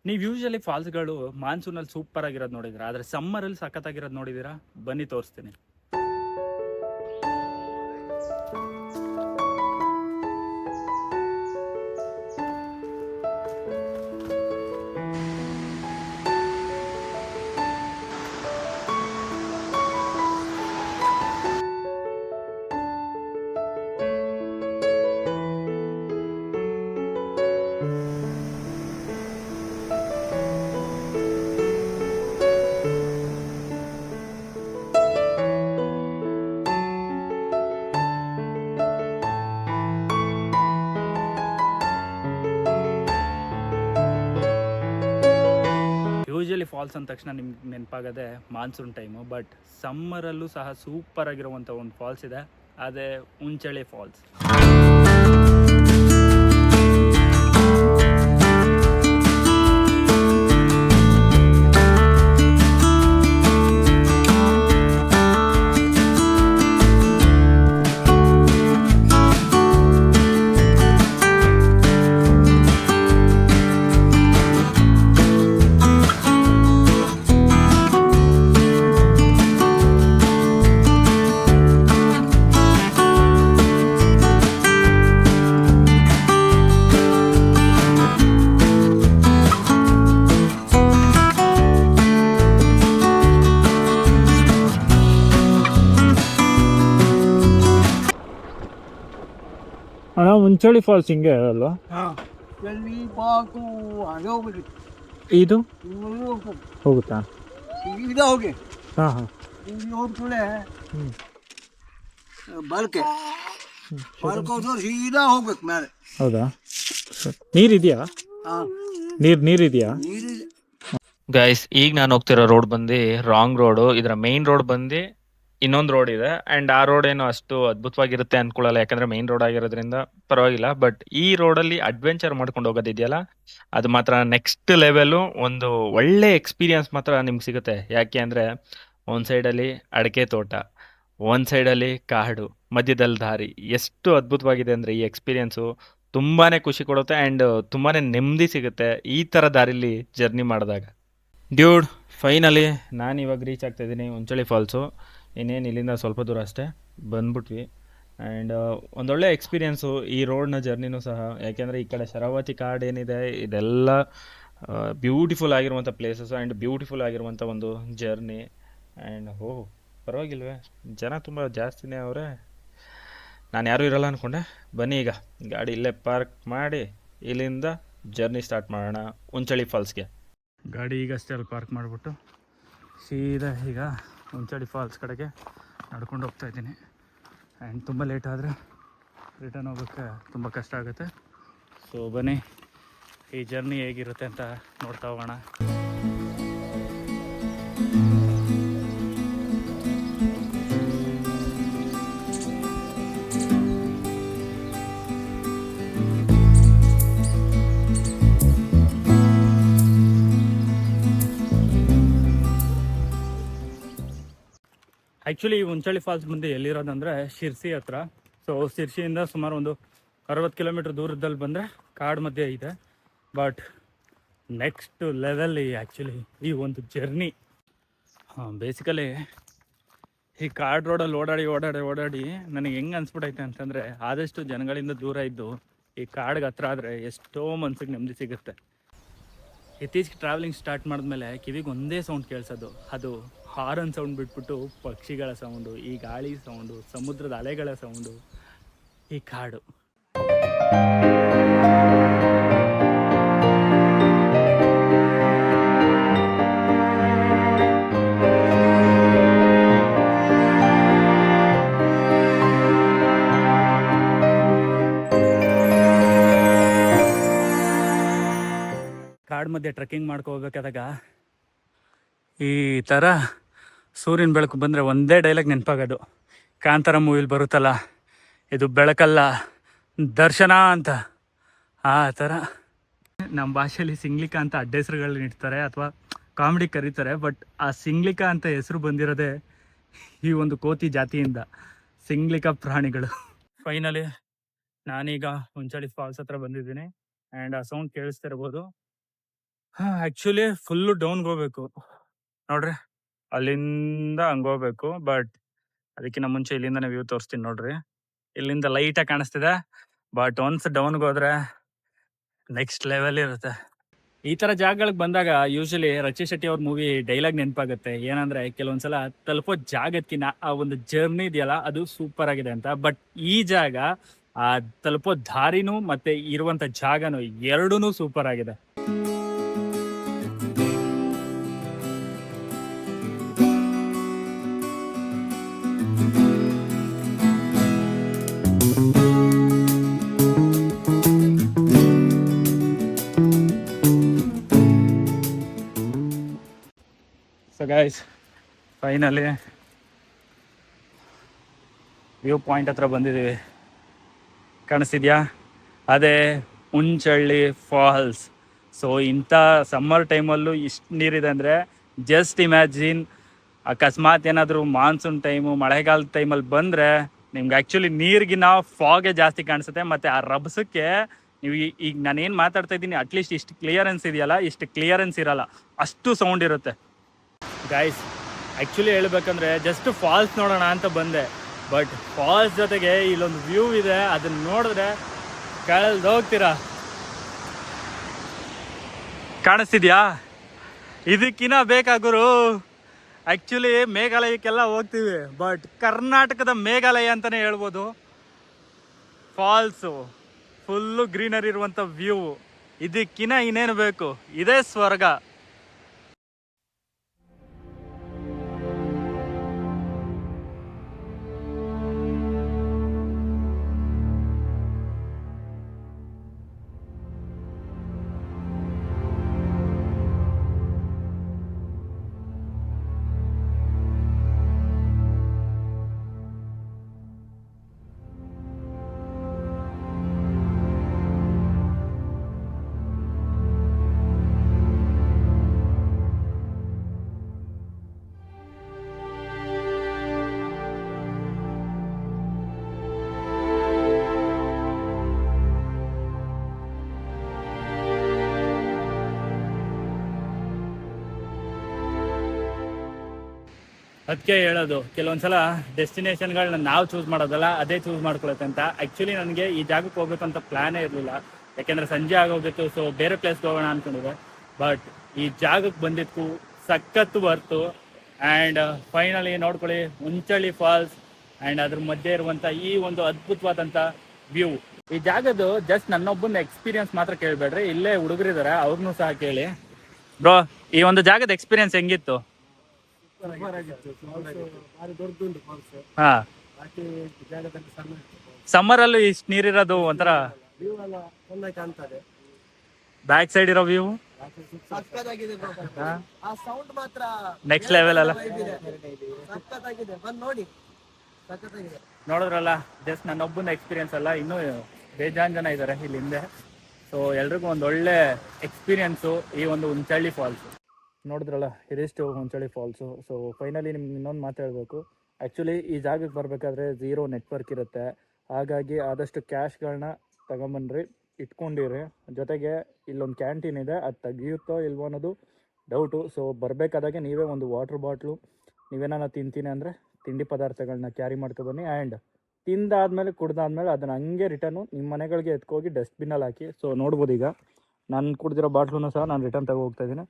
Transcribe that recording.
ನೀವು usually ಫಾಲ್ಸ್ಗಳು ಮಾನ್ಸೂನಲ್ಲಿ super ಆಗಿರೋದು ನೋಡಿದ್ರ, ಆದರೆ ಸಮ್ಮರಲ್ಲಿ ಸಖತ್ತಾಗಿರೋದು ನೋಡಿದ್ದೀರಾ? ಬನ್ನಿ ತೋರಿಸ್ತೀನಿ. ಯೂಶಲಿ ಫಾಲ್ಸ್ ಅಂದ ತಕ್ಷಣ ನಿಮ್ಗೆ ನೆನಪಾಗದೆ ಮಾನ್ಸೂನ್ ಟೈಮು, ಬಟ್ ಸಮ್ಮರಲ್ಲೂ ಸಹ ಸೂಪರ್ ಆಗಿರುವಂಥ ಒಂದು ಫಾಲ್ಸ್ ಇದೆ, ಅದೇ ಉಂಚಳಿ ಫಾಲ್ಸ್. ಅಣ್ಣ ಉಂಚಳಿ ಫಾಲ್ಸ್ ಹಿಂಗೆ ಅಲ್ವಾ? ಇದು ಹೋಗುತ್ತಾ? ಹಾಂ ಹಾಂ ಸೀದಾ ಹೋಗ್ಬೇಕು ಮೇಲೆ. ಹೌದಾ? ನೀರಿದೆಯಾ? ನೀರಿದೆಯಾ? ಗೈಸ್, ಈಗ ನಾನು ಹೋಗ್ತಿರೋ ರೋಡ್ ಬಂದು ರಾಂಗ್ ರೋಡು. ಇದರ ಮೇನ್ ರೋಡ್ ಬಂದು ಇನ್ನೊಂದು ರೋಡ್ ಇದೆ, ಅಂಡ್ ಆ ರೋಡ್ ಏನು ಅಷ್ಟು ಅದ್ಭುತವಾಗಿರುತ್ತೆ ಅನ್ಕೊಳ್ಳಲ್ಲ, ಯಾಕಂದ್ರೆ ಮೇನ್ ರೋಡ್ ಆಗಿರೋದ್ರಿಂದ ಪರವಾಗಿಲ್ಲ. ಬಟ್ ಈ ರೋಡಲ್ಲಿ ಅಡ್ವೆಂಚರ್ ಮಾಡ್ಕೊಂಡು ಹೋಗೋದಿದೆಯಲ್ಲ, ಅದು ಮಾತ್ರ ನೆಕ್ಸ್ಟ್ ಲೆವೆಲು. ಒಂದು ಒಳ್ಳೆ ಎಕ್ಸ್ಪೀರಿಯನ್ಸ್ ಮಾತ್ರ ನಿಮ್ಗೆ ಸಿಗುತ್ತೆ. ಯಾಕೆ ಅಂದರೆ ಒಂದು ಸೈಡಲ್ಲಿ ಅಡಿಕೆ ತೋಟ, ಒಂದು ಸೈಡಲ್ಲಿ ಕಾಡು, ಮಧ್ಯದಲ್ಲಿ ದಾರಿ. ಎಷ್ಟು ಅದ್ಭುತವಾಗಿದೆ ಅಂದರೆ ಈ ಎಕ್ಸ್ಪೀರಿಯನ್ಸು ತುಂಬಾ ಖುಷಿ ಕೊಡುತ್ತೆ, ಆ್ಯಂಡ್ ತುಂಬಾ ನೆಮ್ಮದಿ ಸಿಗುತ್ತೆ ಈ ಥರ ದಾರಿಲಿ ಜರ್ನಿ ಮಾಡಿದಾಗ. ಡ್ಯೂಡ್, ಫೈನಲಿ ನಾನು ಇವಾಗ ರೀಚ್ ಆಗ್ತಾಯಿದ್ದೀನಿ ಉಂಚಳಿ ಫಾಲ್ಸು. ಇನ್ನೇನು ಇಲ್ಲಿಂದ ಸ್ವಲ್ಪ ದೂರ ಅಷ್ಟೇ, ಬಂದ್ಬಿಟ್ವಿ. ಆ್ಯಂಡ್ ಒಂದೊಳ್ಳೆ ಎಕ್ಸ್ಪೀರಿಯೆನ್ಸು ಈ ರೋಡ್ನ ಜರ್ನಿನೂ ಸಹ. ಯಾಕೆಂದರೆ ಈ ಕಡೆ ಶರಾವತಿ ಕಾಡು ಏನಿದೆ, ಇದೆಲ್ಲ ಬ್ಯೂಟಿಫುಲ್ ಆಗಿರುವಂಥ ಪ್ಲೇಸಸ್ಸು ಆ್ಯಂಡ್ ಬ್ಯೂಟಿಫುಲ್ ಆಗಿರುವಂಥ ಒಂದು ಜರ್ನಿ. ಆ್ಯಂಡ್ ಪರವಾಗಿಲ್ವೇ, ಜನ ತುಂಬ ಜಾಸ್ತಿನೇ ಅವರೇ. ನಾನು ಯಾರೂ ಇರಲ್ಲ ಅಂದ್ಕೊಂಡೆ. ಬನ್ನಿ ಈಗ ಗಾಡಿ ಇಲ್ಲೇ ಪಾರ್ಕ್ ಮಾಡಿ ಇಲ್ಲಿಂದ ಜರ್ನಿ ಸ್ಟಾರ್ಟ್ ಮಾಡೋಣ ಉಂಚಳಿ ಫಾಲ್ಸ್ಗೆ. ಗಾಡಿ ಈಗಷ್ಟೇ ಅಲ್ಲಿ ಪಾರ್ಕ್ ಮಾಡಿಬಿಟ್ಟು ಸೀದಾ ಈಗ ಉಂಚಳಿ ಫಾಲ್ಸ್ ಕಡೆಗೆ ನಡ್ಕೊಂಡು ಹೋಗ್ತಾ ಇದ್ದೀನಿ. ಆ್ಯಂಡ್ ತುಂಬ ಲೇಟ್ ಆದರೆ ರಿಟರ್ನ್ ಹೋಗೋಕ್ಕೆ ತುಂಬ ಕಷ್ಟ ಆಗುತ್ತೆ. ಸೊ ಬನ್ನಿ ಈ ಜರ್ನಿ ಹೇಗಿರುತ್ತೆ ಅಂತ ನೋಡ್ತಾ ಹೋಗೋಣ. ಆ್ಯಕ್ಚುಲಿ ಈ ಉಂಚಳಿ ಫಾಲ್ಸ್ ಮುಂದೆ ಎಲ್ಲಿರೋದಂದರೆ ಶಿರ್ಸಿ ಹತ್ರ. ಸೊ ಶಿರ್ಸಿಯಿಂದ ಸುಮಾರು ಒಂದು 60 ಕಿಲೋಮೀಟ್ರ್ ದೂರದಲ್ಲಿ ಬಂದರೆ ಕಾಡು ಮಧ್ಯೆ ಇದೆ. ಬಟ್ ನೆಕ್ಸ್ಟ್ ಲೆವೆಲ್ ಆ್ಯಕ್ಚುಲಿ ಈ ಒಂದು ಜರ್ನಿ. ಬೇಸಿಕಲಿ ಈ ಕಾಡು ರೋಡಲ್ಲಿ ಓಡಾಡಿ ನನಗೆ ಹೆಂಗೆ ಅನಿಸ್ಬಿಟ್ಟೈತೆ ಅಂತಂದರೆ, ಆದಷ್ಟು ಜನಗಳಿಂದ ದೂರ ಇದ್ದು ಈ ಕಾಡಿಗೆ ಹತ್ರ ಆದರೆ ಎಷ್ಟೋ ಮನ್ಸಿಗೆ ನೆಮ್ಮದಿ ಸಿಗುತ್ತೆ. ಇತ್ತೀಚೆಗೆ ಟ್ರಾವೆಲಿಂಗ್ ಸ್ಟಾರ್ಟ್ ಮಾಡಿದ್ಮೇಲೆ ಕಿವಿಗೆ ಒಂದೇ ಸೌಂಡ್ ಕೇಳಿಸೋದು, ಅದು ಹಾರನ್ ಸೌಂಡ್ ಬಿಟ್ಬಿಟ್ಟು ಪಕ್ಷಿಗಳ ಸೌಂಡು, ಈ ಗಾಳಿ ಸೌಂಡು, ಸಮುದ್ರದ ಅಲೆಗಳ ಸೌಂಡು, ಈ ಕಾಡು. ಕಾಡು ಮಧ್ಯೆ ಟ್ರೆಕ್ಕಿಂಗ್ ಮಾಡ್ಕೋಬೇಕಾದಾಗ ಈ ಥರ ಸೂರ್ಯನ ಬೆಳಕು ಬಂದರೆ ಒಂದೇ ಡೈಲಾಗ್ ನೆನಪಾಗೋದು, ಕಾಂತಾರ ಮೂವಿಲಿ ಬರುತ್ತಲ್ಲ, ಇದು ಬೆಳಕಲ್ಲ ದರ್ಶನ ಅಂತ. ಆ ಥರ ನಮ್ಮ ಭಾಷೆಯಲ್ಲಿ ಸಿಂಗ್ಲಿಕಾ ಅಂತ ಅಡ್ಡ ಹೆಸರುಗಳನ್ನ ಇಡ್ತಾರೆ ಅಥವಾ ಕಾಮಿಡಿ ಕರೀತಾರೆ. ಬಟ್ ಆ ಸಿಂಗ್ಲಿಕಾ ಅಂತ ಹೆಸರು ಬಂದಿರೋದೇ ಈ ಒಂದು ಕೋತಿ ಜಾತಿಯಿಂದ, ಸಿಂಗ್ಲಿಕಾ ಪ್ರಾಣಿಗಳು. ಫೈನಲಿ ನಾನೀಗ ಉಂಚಳಿ ಫಾಲ್ಸ್ ಹತ್ರ ಬಂದಿದ್ದೀನಿ. ಆ್ಯಂಡ್ ಆ ಸೌಂಡ್ ಕೇಳಿಸ್ತಿರ್ಬೋದು. ಆ್ಯಕ್ಚುಲಿ ಫುಲ್ಲು ಡೌನ್ಗೆ ಹೋಗ್ಬೇಕು ನೋಡ್ರಿ, ಅಲ್ಲಿಂದ ಹಂಗೆ ಹೋಗ್ಬೇಕು. ಬಟ್ ಅದಕ್ಕಿಂತ ಮುಂಚೆ ಇಲ್ಲಿಂದನೇ ವ್ಯೂ ತೋರಿಸ್ತೀನಿ ನೋಡ್ರಿ. ಇಲ್ಲಿಂದ ಲೈಟಾಗಿ ಕಾಣಿಸ್ತಿದೆ, ಬಟ್ ಒನ್ಸ್ ಡೌನ್ಗೆ ಹೋದ್ರೆ ನೆಕ್ಸ್ಟ್ ಲೆವೆಲ್ ಇರುತ್ತೆ. ಈ ಥರ ಜಾಗಗಳಿಗೆ ಬಂದಾಗ ಯೂಶಲಿ ರಚಿ ಶೆಟ್ಟಿ ಅವ್ರ ಮೂವಿ ಡೈಲಾಗ್ ನೆನಪಾಗುತ್ತೆ. ಏನಂದ್ರೆ ಕೆಲವೊಂದ್ಸಲ ತಲುಪೋ ಜಾಗಕ್ಕಿಂತ ಆ ಒಂದು ಜರ್ನಿ ಇದೆಯಲ್ಲ ಅದು ಸೂಪರ್ ಆಗಿದೆ ಅಂತ. ಬಟ್ ಈ ಜಾಗ ಆ ತಲುಪೋ ದಾರಿನೂ ಮತ್ತೆ ಇರುವಂತ ಜಾಗನೂ ಎರಡೂ ಸೂಪರ್ ಆಗಿದೆ. So guys, finally view point ಹತ್ರ ಬಂದಿದ್ದೀವಿ. ಕಾಣಿಸ್ತಿದ್ಯಾ? ಅದೇ ಉಂಚಳ್ಳಿ ಫಾಲ್ಸ್. ಸೊ ಇಂಥ ಸಮ್ಮರ್ ಟೈಮಲ್ಲೂ ಇಷ್ಟು ನೀರಿದೆ ಅಂದರೆ ಜಸ್ಟ್ ಇಮ್ಯಾಜಿನ್. ಅಕಸ್ಮಾತ್ ಏನಾದರೂ ಮಾನ್ಸೂನ್ ಟೈಮು ಮಳೆಗಾಲದ ಟೈಮಲ್ಲಿ ಬಂದರೆ ನಿಮ್ಗೆ ಆ್ಯಕ್ಚುಲಿ ನೀರಿಗಿನ ಫಾಗೆ ಜಾಸ್ತಿ ಕಾಣಿಸುತ್ತೆ. ಮತ್ತು ಆ ರಭಸಕ್ಕೆ ನೀವು ಈಗ ನಾನೇನು ಮಾತಾಡ್ತಾ ಇದ್ದೀನಿ ಅಟ್ಲೀಸ್ಟ್ ಇಷ್ಟು ಕ್ಲಿಯರೆನ್ಸ್ ಇದೆಯಲ್ಲ, ಇಷ್ಟು ಕ್ಲಿಯರೆನ್ಸ್ ಇರಲ್ಲ, ಅಷ್ಟು ಸೌಂಡ್ ಇರುತ್ತೆ. ಗೈಸ್, ಆ್ಯಕ್ಚುಲಿ ಹೇಳ್ಬೇಕಂದ್ರೆ ಜಸ್ಟ್ ಫಾಲ್ಸ್ ನೋಡೋಣ ಅಂತ ಬಂದೆ. ಬಟ್ ಫಾಲ್ಸ್ ಜೊತೆಗೆ ಇಲ್ಲೊಂದು ವ್ಯೂ ಇದೆ, ಅದನ್ನ ನೋಡಿದ್ರೆ ಕಳೆದೋಗ್ತೀರಾ. ಕಾಣಿಸ್ತಿದ್ಯಾ? ಇದಕ್ಕಿನ್ನ ಬೇಕಾಗುರು. ಆ್ಯಕ್ಚುಲಿ ಮೇಘಾಲಯಕ್ಕೆಲ್ಲ ಹೋಗ್ತೀವಿ, ಬಟ್ ಕರ್ನಾಟಕದ ಮೇಘಾಲಯ ಅಂತಲೇ ಹೇಳ್ಬೋದು. ಫಾಲ್ಸು, ಫುಲ್ಲು ಗ್ರೀನರಿ ಇರುವಂಥ ವ್ಯೂ, ಇದಕ್ಕಿನ್ನ ಇನ್ನೇನು ಬೇಕು? ಇದೇ ಸ್ವರ್ಗ. ಅದಕ್ಕೆ ಹೇಳೋದು, ಕೆಲವೊಂದ್ಸಲ ಡೆಸ್ಟಿನೇಷನ್ಗಳನ್ನ ನಾವು ಚೂಸ್ ಮಾಡೋದಲ್ಲ, ಅದೇ ಚೂಸ್ ಮಾಡ್ಕೊಳತ್ತೆ ಅಂತ. ಆ್ಯಕ್ಚುಲಿ ನನಗೆ ಈ ಜಾಗಕ್ಕೆ ಹೋಗ್ಬೇಕಂತ ಪ್ಲ್ಯಾನೇ ಇರಲಿಲ್ಲ, ಯಾಕೆಂದರೆ ಸಂಜೆ ಆಗೋಗಿತ್ತು. ಸೊ ಬೇರೆ ಪ್ಲೇಸ್ಗೆ ಹೋಗೋಣ ಅಂದ್ಕೊಂಡಿದ್ದೆ. ಬಟ್ ಈ ಜಾಗಕ್ಕೆ ಬಂದಿತ್ತು ಸಖತ್ತು ಬರ್ತು. ಆ್ಯಂಡ್ ಫೈನಲಿ ನೋಡ್ಕೊಳ್ಳಿ, ಉಂಚಳ್ಳಿ ಫಾಲ್ಸ್ ಆ್ಯಂಡ್ ಅದ್ರ ಮಧ್ಯೆ ಇರುವಂಥ ಈ ಒಂದು ಅದ್ಭುತವಾದಂಥ ವ್ಯೂ. ಈ ಜಾಗದ್ದು ಜಸ್ಟ್ ನನ್ನೊಬ್ಬನ ಎಕ್ಸ್ಪೀರಿಯನ್ಸ್ ಮಾತ್ರ ಕೇಳಬೇಡ್ರಿ, ಇಲ್ಲೇ ಹುಡುಗರಿದ್ದಾರೆ, ಅವ್ರನ್ನೂ ಸಹ ಕೇಳಿ. ಬ್ರೋ, ಈ ಒಂದು ಜಾಗದ ಎಕ್ಸ್ಪೀರಿಯನ್ಸ್ ಹೆಂಗಿತ್ತು? ಹಾ, ಸಮ್ಮರ್ ಅಲ್ಲೂ ಇಷ್ಟು ನೀರಿರೋದು ಒಂಥರ ಬ್ಯಾಕ್ ಸೈಡ್ ಇರೋ ವ್ಯೂ ನೆಕ್ಸ್ಟ್ ಲೆವೆಲ್ ಅಲ್ಲ. ನೋಡಿದ್ರಲ್ಲ, ಜಸ್ಟ್ ನನ್ನೊಬ್ಬನ ಎಕ್ಸ್ಪೀರಿಯನ್ಸ್ ಅಲ್ಲ, ಇನ್ನೂ ಬೇಜಾನ್ ಜನ ಇದ್ದಾರೆ ಇಲ್ಲಿ ಹಿಂದೆ. ಸೊ ಎಲ್ರಿಗೂ ಒಂದು ಒಳ್ಳೆ ಎಕ್ಸ್ಪೀರಿಯನ್ಸು ಈ ಒಂದು ಉಂಚಳ್ಳಿ ಫಾಲ್ಸು. ನೋಡಿದ್ರಲ್ಲ, ಇದಿಷ್ಟು ಉಂಚಳ್ಳಿ ಫಾಲ್ಸು. ಸೊ ಫೈನಲಿ ನಿಮ್ಗೆ ಇನ್ನೊಂದು ಮಾತಾಡಬೇಕು. ಆ್ಯಕ್ಚುಲಿ ಈ ಜಾಗಕ್ಕೆ ಬರಬೇಕಾದ್ರೆ ಝೀರೋ ನೆಟ್ವರ್ಕ್ ಇರುತ್ತೆ, ಹಾಗಾಗಿ ಆದಷ್ಟು ಕ್ಯಾಶ್ಗಳನ್ನ ತಗೊಂಬನ್ರಿ, ಇಟ್ಕೊಂಡಿರಿ. ಜೊತೆಗೆ ಇಲ್ಲೊಂದು ಕ್ಯಾಂಟೀನ್ ಇದೆ, ಅದು ತೆಗಿಯುತ್ತೋ ಇಲ್ವೋ ಅನ್ನೋದು ಡೌಟು. ಸೊ ಬರಬೇಕಾದಾಗೆ ನೀವೇ ಒಂದು ವಾಟ್ರ್ ಬಾಟ್ಲು, ನೀವೇನಾನ ತಿಂತೀನಿ ಅಂದರೆ ತಿಂಡಿ ಪದಾರ್ಥಗಳನ್ನ ಕ್ಯಾರಿ ಮಾಡ್ಕೊಬನ್ನಿ. ಆ್ಯಂಡ್ ತಿಂದಾದ್ಮೇಲೆ ಕುಡ್ದಾದ್ಮೇಲೆ ಅದನ್ನು ಹಂಗೆ ರಿಟರ್ನು ನಿಮ್ಮ ಮನೆಗಳಿಗೆ ಎತ್ಕೋಗಿ ಡಸ್ಟ್ಬಿನ್ನಲ್ಲಿ ಹಾಕಿ. ಸೊ ನೋಡ್ಬೋದು, ಈಗ ನಾನು ಕುಡ್ದಿರೋ ಬಾಟ್ಲೂ ಸಹ ನಾನು ರಿಟರ್ನ್ ತಗೋ ಹೋಗ್ತಾಯಿದ್ದೀನಿ.